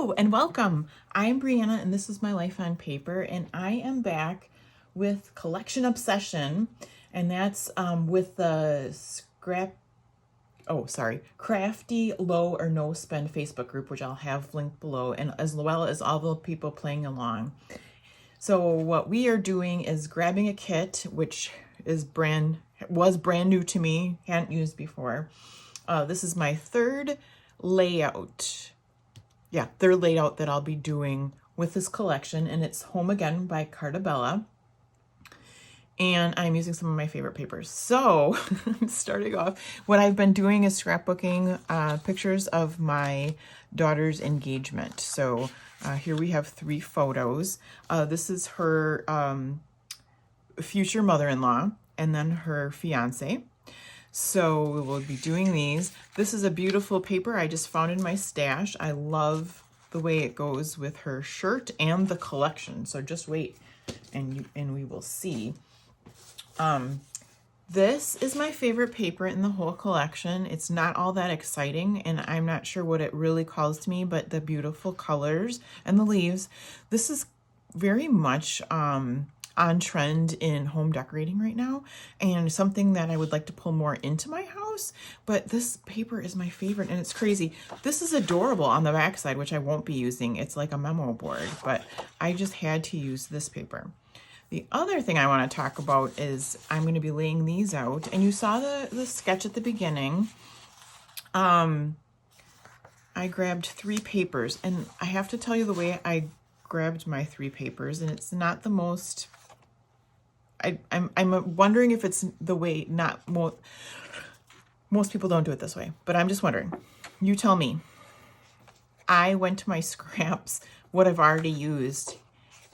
Hello and welcome. I'm Brianna and this is my life on paper, and I am back with Collection Obsession, and that's with the Crafty Low or No Spend Facebook group, which I'll have linked below, and as well as all the people playing along. So what we are doing is grabbing a kit, which was brand new to me, hadn't used before. This is my third layout. Yeah, third layout that I'll be doing with this collection, and it's Home Again by Carta Bella. And I'm using some of my favorite papers. So I'm starting off. What I've been doing is scrapbooking pictures of my daughter's engagement. So here we have 3 photos. This is her future mother-in-law and then her fiance. So we will be doing these. This is a beautiful paper I just found in my stash. I love the way it goes with her shirt and the collection. So just wait and we will see. This is my favorite paper in the whole collection. It's not all that exciting, and I'm not sure what it really calls to me, but the beautiful colors and the leaves. This is very much on trend in home decorating right now, and something that I would like to pull more into my house. But this paper is my favorite, and it's crazy. This is adorable on the backside, which I won't be using. It's like a memo board, but I just had to use this paper. The other thing I want to talk about is I'm going to be laying these out, and you saw the sketch at the beginning. I grabbed 3 papers, and I have to tell you the way I grabbed my 3 papers, and it's not the most. I'm wondering if it's the way, not most people don't do it this way, but I'm just wondering. You tell me. I went to my scraps, what I've already used,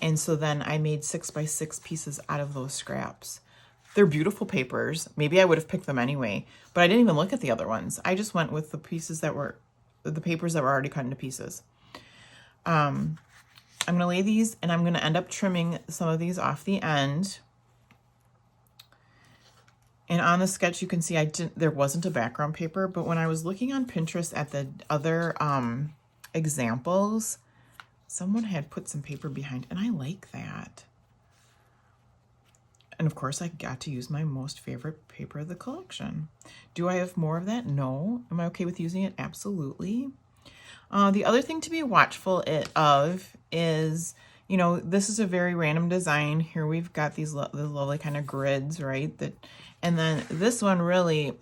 and so then I made 6x6 pieces out of those scraps. They're beautiful papers. Maybe I would have picked them anyway, but I didn't even look at the other ones. I just went with the papers that were already cut into pieces. I'm going to lay these, and I'm going to end up trimming some of these off the end. And on the sketch, you can see there wasn't a background paper, but when I was looking on Pinterest at the other examples, someone had put some paper behind, and I like that. And of course, I got to use my most favorite paper of the collection. Do I have more of that? No. Am I okay with using it? Absolutely. The other thing to be watchful of is, you know, this is a very random design. Here we've got these lovely kind of grids, right? And then this one really,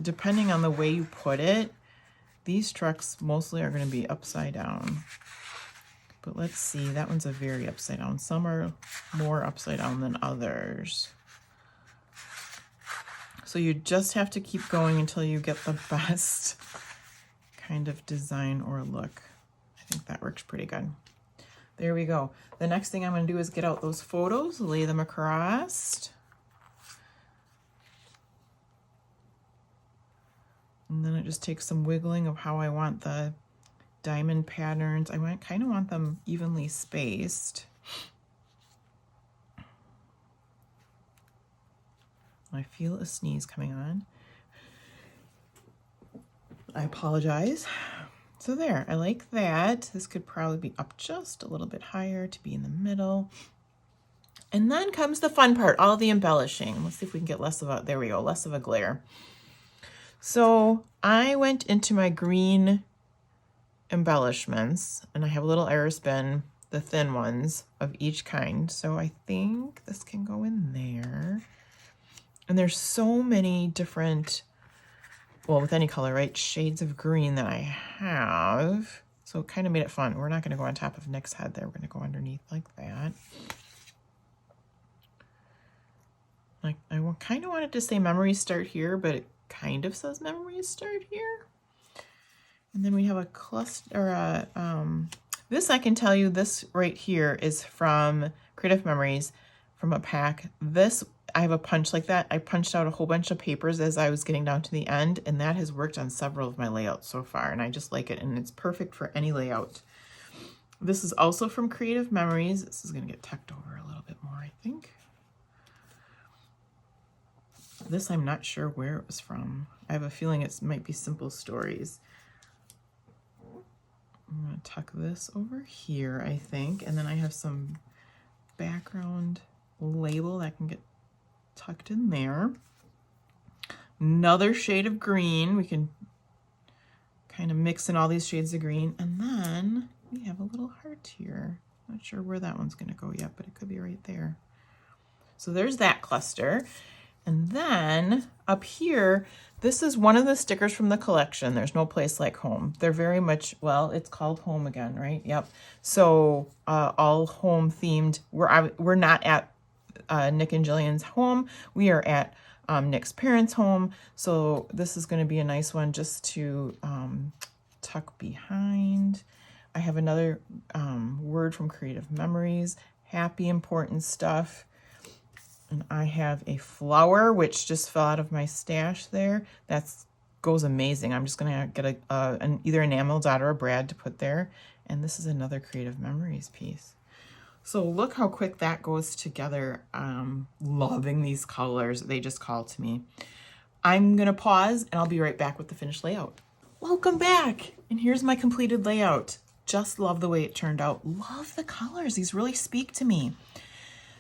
depending on the way you put it, these trucks mostly are going to be upside down. But let's see, that one's a very upside down. Some are more upside down than others. So you just have to keep going until you get the best kind of design or look. I think that works pretty good. There we go. The next thing I'm going to do is get out those photos, lay them across. And then it just takes some wiggling of how I want the diamond patterns. I kind of want them evenly spaced. I feel a sneeze coming on. I apologize. So there, I like that. This could probably be up just a little bit higher to be in the middle. And then comes the fun part, all the embellishing. Let's see if we can get less of a glare. So I went into my green embellishments, and I have a little Iris bin, the thin ones of each kind. So I think this can go in there. And there's so many different, well, with any color, right, shades of green that I have. So it kind of made it fun. We're not going to go on top of Nick's head there. We're going to go underneath like that. I kind of wanted to say memories start here, but it kind of says memories start here. And then we have a cluster, this I can tell you, this right here is from Creative Memories, from a pack. This, I have a punch like that. I punched out a whole bunch of papers as I was getting down to the end, and that has worked on several of my layouts so far, and I just like it, and it's perfect for any layout. This is also from Creative Memories. This is going to get tucked over a little bit more, I think. This I'm not sure where it was from. I have a feeling it might be Simple Stories. I'm gonna tuck this over here, I think, and then I have some background label that can get tucked in there. Another shade of green. We can kind of mix in all these shades of green, and then we have a little heart here. Not sure where that one's gonna go yet, but it could be right there. So there's that cluster. And then up here, this is one of the stickers from the collection. There's no place like home. They're very much, well, it's called home again, right? Yep. So all home themed. We're not at Nick and Jillian's home. We are at Nick's parents' home. So this is going to be a nice one just to tuck behind. I have another word from Creative Memories. Happy, important stuff. And I have a flower, which just fell out of my stash there. That goes amazing. I'm just going to get either enamel dot or a brad to put there. And this is another Creative Memories piece. So look how quick that goes together. Loving these colors. They just call to me. I'm going to pause and I'll be right back with the finished layout. Welcome back. And here's my completed layout. Just love the way it turned out. Love the colors. These really speak to me.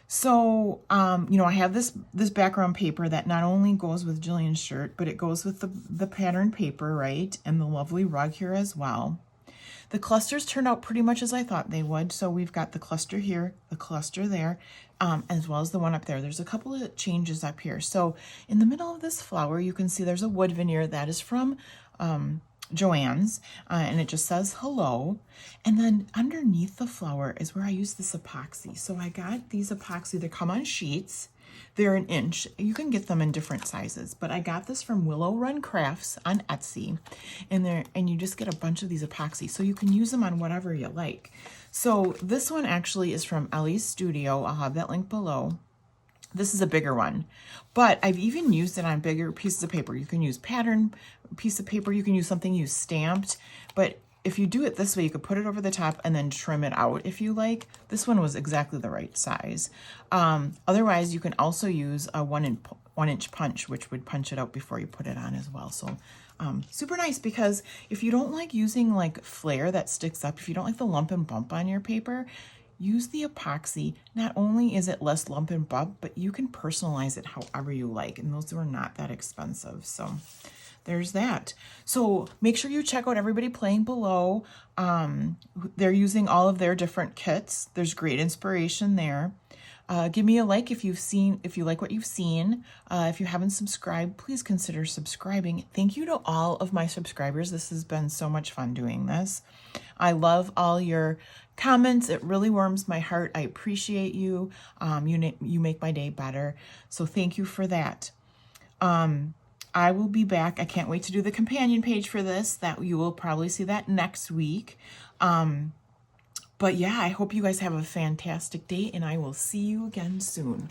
So, you know, I have this background paper that not only goes with Jillian's shirt, but it goes with the pattern paper, right? And the lovely rug here as well. The clusters turned out pretty much as I thought they would. So we've got the cluster here, the cluster there, as well as the one up there. There's a couple of changes up here. So in the middle of this flower, you can see there's a wood veneer that is from Joann's, and it just says hello. And then underneath the flower is where I use this epoxy. So I got these epoxy. They come on sheets. They're an inch. You can get them in different sizes, but I got this from Willow Run Crafts on Etsy, and you just get a bunch of these epoxy, so you can use them on whatever you like. So this one actually is from Ellie's Studio. I'll have that link below. This is a bigger one, but I've even used it on bigger pieces of paper. You can use pattern piece of paper. You can use something you stamped, but if you do it this way, you could put it over the top and then trim it out if you like. This one was exactly the right size. Otherwise, you can also use a 1-inch punch, which would punch it out before you put it on as well. So super nice, because if you don't like using like flare that sticks up, if you don't like the lump and bump on your paper, use the epoxy. Not only is it less lump and bump, but you can personalize it however you like. And those were not that expensive. So there's that. So make sure you check out everybody playing below. They're using all of their different kits. There's great inspiration there. Give me a like if you like what you've seen. If you haven't subscribed, please consider subscribing. Thank you to all of my subscribers. This has been so much fun doing this. I love all your comments. It really warms my heart. I appreciate you. You make my day better. So thank you for that. I will be back. I can't wait to do the companion page for this. That you will probably see that next week. But yeah, I hope you guys have a fantastic day, and I will see you again soon.